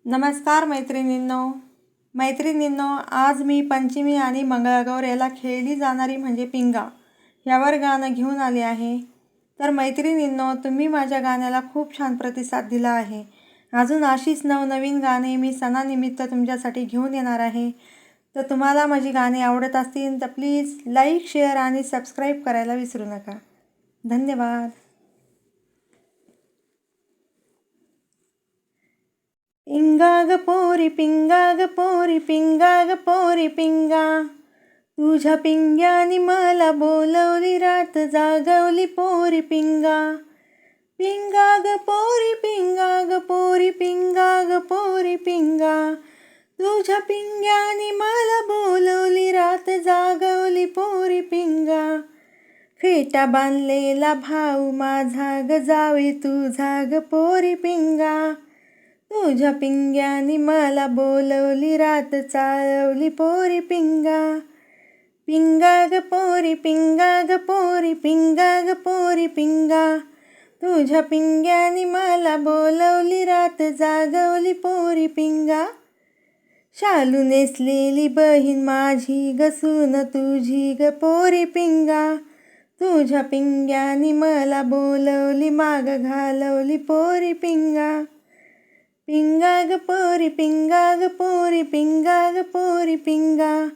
नमस्कार मैत्रिणींनो, आज मी पंचमी आणि मंगळागौर याला खेळली जाणारी म्हणजे पिंगा यावर गाणं घेऊन आले आहे. तर मैत्रिणींनो, तुम्ही माझ्या गाण्याला खूप छान प्रतिसाद दिला आहे. अजून अशीच नवनवीन गाणे मी सणानिमित्त तुमच्यासाठी घेऊन येणार आहे. तर तुम्हाला माझी गाणी आवडत असतील तर प्लीज लाईक, शेअर आणि सबस्क्राईब करायला विसरू नका. धन्यवाद. पिंगा ग पोरी पिंगा ग पोरी पिंगा ग पोरी पिंगा, तुझ्या पिंग्यानी मला बोलवली रात जागवली पोरी पिंगा. पिंगा ग पोरी पिंगा ग पोरी पिंगा ग पोरी पिंगा, तुझ्या पिंग्यानी मला बोलवली रात जागवली पोरी पिंगा. फेटा बांधलेला भाऊ माझा ग जावी तुझा ग पोरी पिंगा, तुझ्या पिंग्यानी मला बोलवली रात चाळवली पोरी पिंगा. पिंगा ग पोरी पिंगा ग पोरी पिंगा ग पोरी पिंगा, तुझ्या पिंग्यानी मला बोलवली रात जागवली पोरी पिंगा. शालू नेसलेली बहीण माझी ग सून तुझी ग पोरी पिंगा, तुझ्या पिंग्यानी मला बोलवली माग घालवली पोरी पिंगा. पिंगा ग पोरी पिंगा ग पोरी पिंगा ग पोरी पिंगा,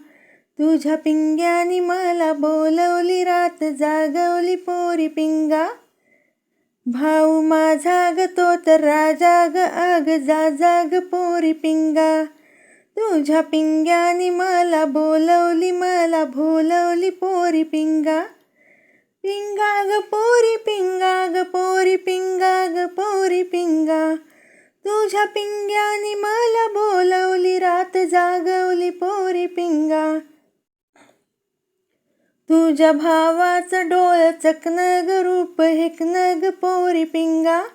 तुझ्या पिंग्यानी मला बोलवली रात जागवली पोरी पिंगा. भाऊ माझा ग तो तर राजा ग अग जा ग पोरी पिंगा, तुझ्या पिंग्यानी मला भोलवली पोरी पिंगा. पिंगा ग पोरी पिंगा ग पोरी पिंगा ग पोरी पिंगा, तुझ्या पिंग्यानी मला बोलवली रात जागवली पोरी पिंगा. तुझ्या भावाचं डोळं चकनग रूप हेकनग पोरी पिंगा,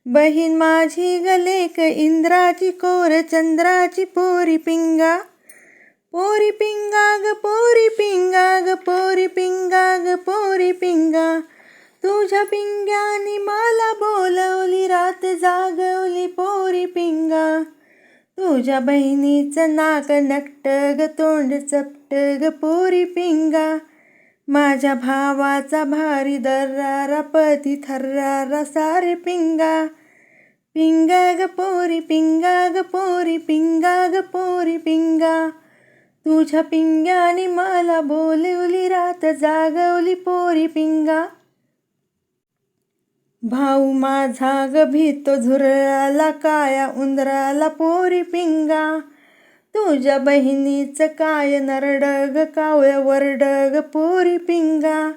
बहीण माझी ग लेक इंद्राची कोर चंद्राची पोरी पिंगा. पोरी पिंगा ग पोरी पिंगा ग पोरी पिंगा ग पोरी पिंगा, तुझ्या पिंग्यानी मला बोलवली रात जागवली पोरी पिंगा. तुझ्या बहिणीचं नाक नकट ग तोंड चपट ग पोरी पिंगा, माझ्या भावाचा भारी दर्रारा पती थर्रारा सारे पिंगा. पिंगा ग पोरी पिंगा ग पोरी पिंगा ग पोरी पिंगा, तुझ्या पिंग्यानी मला बोलवली रात जागवली पोरी पिंगा. भाऊ माझा ग भीतो झुरळाला काया उंदराला पोरी पिंगा, तुझ्या बहिणीचं काय नरडग कावळं वरडग पोरी पिंगा.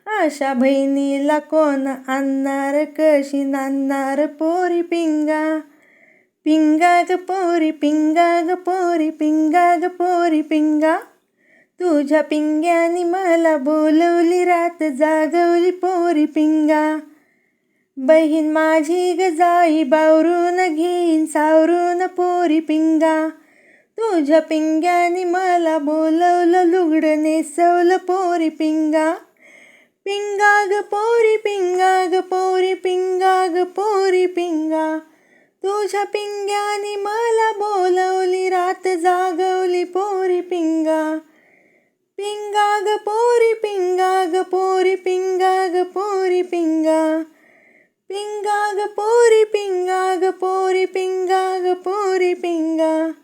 अशा बहिणीला कोण आणणार कशी नांदणार पोरी पिंगा. पिंगा ग पोरी पिंगा ग पोरी पिंगा ग पोरी पिंगा, तुझ्या पिंग्यानी मला बोलवली रात जागवली पोरी पिंगा. बहीण माझी ग जाई बावरून घेईन सावरून पोरी पिंगा, तुझ्या पिंग्यानी मला बोलवलं लुगडं नेसवलं पोरी पिंगा. पिंगा ग पोरी पिंगा ग पोरी पिंगा ग पोरी पिंगा, तुझ्या पिंग्यानी मला बोलवली रात जागवली पोरी पिंगा. पिंगा ग पोरी पिंगा ग पोरी पिंगा ग पोरी पिंगा, पिंगा ग पोरी पिंगा ग पोरी पिंगा ग पोरी पिंगा.